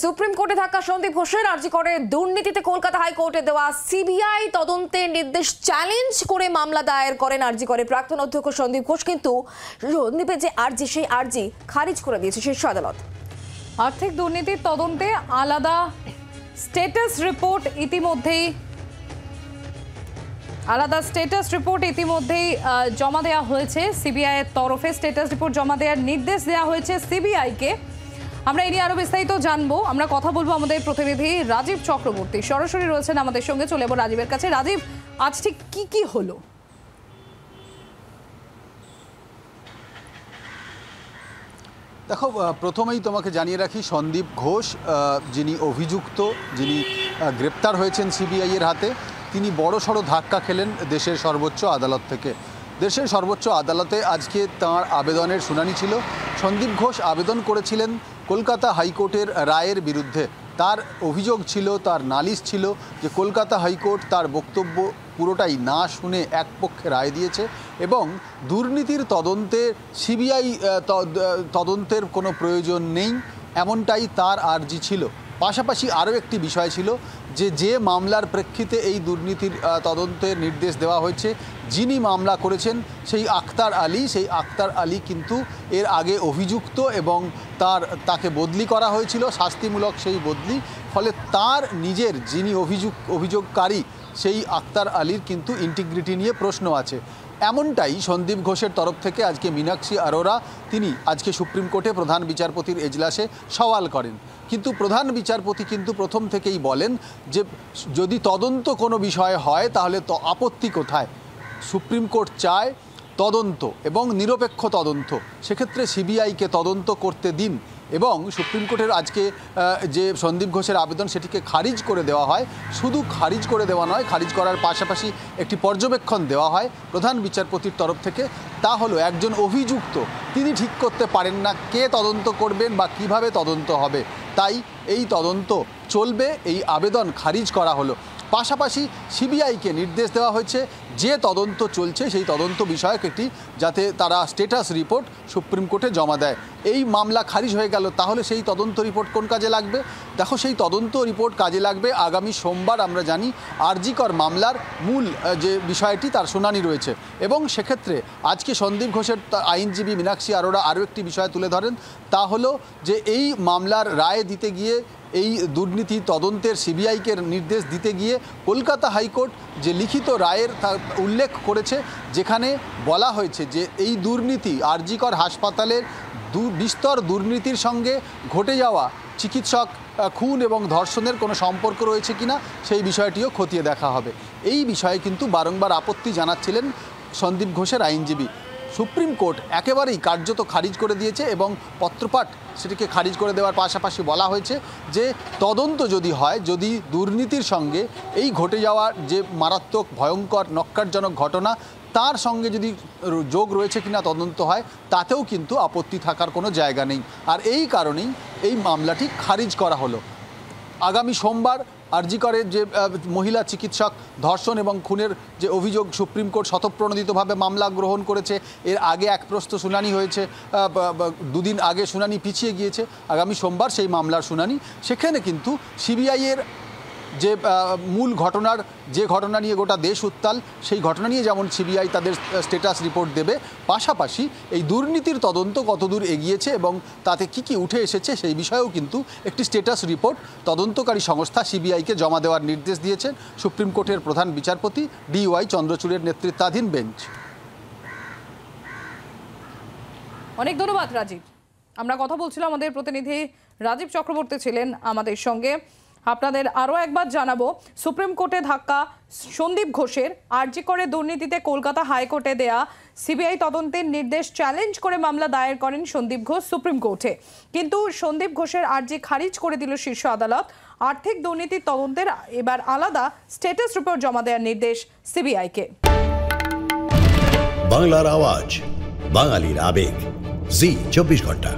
Supreme কোর্টে থাকা সন্দীপ ঘোষের আর্জি করে দুর্নীতিতে কলকাতা হাইকোর্টে দেওয়া সিবিআই তদন্তের নির্দেশ চ্যালেঞ্জ করে মামলা দায়ের করেন আর্জি করে প্রাক্তন অধ্যক্ষ সন্দীপ ঘোষ। কিন্তু সন্দীপের যে আর্জি সেই আর্জি খারিজ করে দিয়েছে শীর্ষ আদালত। আর্থিক দুর্নীতির তদন্তে আলাদা স্ট্যাটাস রিপোর্ট ইতিমধ্যেই জমা দেওয়া হয়েছে সিবিআই এর তরফে। স্ট্যাটাস রিপোর্ট জমা দেওয়ার নির্দেশ দেওয়া হয়েছে সিবিআইকে। আমরা এই নিয়ে আরো বিস্তারিত জানবো। আমরা কথা বলবো আমাদের প্রতিনিধি রাজীব চক্রবর্তী সরাসরি রয়েছেন আমাদের সঙ্গে। চলে যাবো রাজীবের কাছে। রাজীব, আজ ঠিক কি হলো? দেখো, প্রথমেই তোমাকে জানিয়ে রাখি, সন্দীপ ঘোষ যিনি অভিযুক্ত, যিনি গ্রেপ্তার হয়েছেন সিবিআই এর হাতে, তিনি বড়সড় ধাক্কা খেলেন দেশের সর্বোচ্চ আদালত থেকে। দেশের সর্বোচ্চ আদালতে আজকে তাঁর আবেদনের শুনানি ছিল। সন্দীপ ঘোষ আবেদন করেছিলেন কলকাতা হাইকোর্টের রায়ের বিরুদ্ধে। তার অভিযোগ ছিল, তার নালিশ ছিল যে কলকাতা হাইকোর্ট তার বক্তব্য পুরোটাই না শুনে একপক্ষে রায় দিয়েছে এবং দুর্নীতির তদন্তে সিবিআই তদন্তের কোনো প্রয়োজন নেই, এমনটাই তার আর্জি ছিল। পাশাপাশি আরও একটি বিষয় ছিল যে মামলার প্রেক্ষিতে এই দুর্নীতির তদন্তের নির্দেশ দেওয়া হয়েছে, যিনি মামলা করেছেন সেই আক্তার আলী কিন্তু এর আগে অভিযুক্ত এবং তাকে বদলি করা হয়েছিল, শাস্তিমূলক সেই বদলি। ফলে তার নিজের যিনি অভিযোগকারী সেই আক্তার আলীর কিন্তু ইন্টিগ্রিটি নিয়ে প্রশ্ন আছে। এমনটাই সন্দীপ ঘোষের তরফ থেকে আজকে মীনাক্ষী আরোরা তিনি আজকে সুপ্রিম কোর্টে প্রধান বিচারপতির এজলাসে সওয়াল করেন। কিন্তু প্রধান বিচারপতি কিন্তু প্রথম থেকেই বলেন যে যদি তদন্ত কোনো বিষয় হয় তাহলে তো আপত্তি কোথায়? সুপ্রিম কোর্ট চায় তদন্ত এবং নিরপেক্ষ তদন্ত, সেক্ষেত্রে সিবিআইকে তদন্ত করতে দিন। এবং সুপ্রিম কোর্টের আজকে যে সন্দীপ ঘোষের আবেদন সেটিকে খারিজ করে দেওয়া হয়। শুধু খারিজ করে দেওয়া নয়, খারিজ করার পাশাপাশি একটি পর্যবেক্ষণ দেওয়া হয় প্রধান বিচারপতির তরফ থেকে। তা হলো একজন অভিযুক্ত তিনি ঠিক করতে পারেন না কে তদন্ত করবেন বা কিভাবে তদন্ত হবে, তাই এই তদন্ত চলবে, এই আবেদন খারিজ করা হলো। পাশাপাশি সিবিআইকে নির্দেশ দেওয়া হয়েছে যে তদন্ত চলছে সেই তদন্ত বিষয়ক একটি যাতে তারা স্ট্যাটাস রিপোর্ট সুপ্রিম কোর্টে জমা দেয়। এই মামলা খারিজ হয়ে গেল, তাহলে সেই তদন্ত রিপোর্ট কোন কাজে লাগবে? দেখো, সেই তদন্ত রিপোর্ট কাজে লাগবে আগামী সোমবার। আমরা জানি আরজিকর মামলার মূল যে বিষয়টি তার শুনানি রয়েছে এবং সেক্ষেত্রে আজকে সন্দীপ ঘোষের আইনজীবী মীনাক্ষী আরোরা আরও একটি বিষয় তুলে ধরেন, তা হলো যে এই মামলার রায় দিতে গিয়ে, এই দুর্নীতি তদন্তের সিবিআইকে নির্দেশ দিতে গিয়ে কলকাতা হাইকোর্ট যে লিখিত রায়ের উল্লেখ করেছে, যেখানে বলা হয়েছে যে এই দুর্নীতি আরজিকর হাসপাতালের বিস্তর দুর্নীতির সঙ্গে ঘটে যাওয়া চিকিৎসক খুন এবং ধর্ষণের কোনো সম্পর্ক রয়েছে কিনা সেই বিষয়টিও খতিয়ে দেখা হবে। এই বিষয়ে কিন্তু বারংবার আপত্তি জানাচ্ছিলেন সন্দীপ ঘোষের আইনজীবী। সুপ্রিম কোর্ট একেবারেই কার্যত খারিজ করে দিয়েছে এবং পত্রপাঠ সেটিকে খারিজ করে দেওয়ার পাশাপাশি বলা হয়েছে যে তদন্ত যদি হয়, যদি দুর্নীতির সঙ্গে এই ঘটে যাওয়ার যে মারাত্মক ভয়ঙ্কর নক্কারজনক ঘটনা তার সঙ্গে যদি যোগ রয়েছে কিনা তদন্ত হয়, তাতেও কিন্তু আপত্তি থাকার কোনো জায়গা নেই। আর এই কারণেই এই মামলাটি খারিজ করা হলো। আগামী সোমবার আরজিকরের যে মহিলা চিকিৎসক ধর্ষণ এবং খুনের যে অভিযোগ সুপ্রিম কোর্ট স্বতঃপ্রণোদিতভাবে মামলা গ্রহণ করেছে, এর আগে এক প্রস্থ শুনানি হয়েছে, দুদিন আগে শুনানি পিছিয়ে গিয়েছে, আগামী সোমবার সেই মামলার শুনানি। সেখানে কিন্তু সিবিআইয়ের যে মূল ঘটনার যে ঘটনা নিয়ে গোটা দেশ উত্তাল, সেই ঘটনা নিয়ে যেমন সিবিআই তাদের স্ট্যাটাস রিপোর্ট দেবে, পাশাপাশি এই দুর্নীতির তদন্ত কতদূর এগিয়েছে এবং তাতে কি উঠে এসেছে সেই বিষয়েও কিন্তু একটি স্ট্যাটাস রিপোর্ট তদন্তকারী সংস্থা সিবিআইকে জমা দেওয়ার নির্দেশ দিয়েছেন সুপ্রিম কোর্টের প্রধান বিচারপতি DY চন্দ্রচূড়ের নেতৃত্বাধীন বেঞ্চ। অনেক ধন্যবাদ রাজীব। আমরা কথা বলছিলাম, আমাদের প্রতিনিধি রাজীব চক্রবর্তী ছিলেন আমাদের সঙ্গে। আপনাদের আরও একবার জানাবো, সুপ্রিম কোর্টে ধাক্কা সন্দীপ ঘোষের। আরজি করে দুর্নীতিতে কলকাতা হাইকোর্টে দেয়া সিবিআই তদন্তের নির্দেশ চ্যালেঞ্জ করে মামলা দায়ের করেন সন্দীপ ঘোষ সুপ্রিম কোর্টে। কিন্তু সন্দীপ ঘোষের আর্জি খারিজ করে দিল শীর্ষ আদালত। আর্থিক দুর্নীতির তদন্তের এবার আলাদা স্ট্যাটাস রিপোর্ট জমা দেওয়ার নির্দেশ সিবিআইকে। বাংলার আওয়াজ, বাঙালির আবেগ, জি 24 ঘন্টা।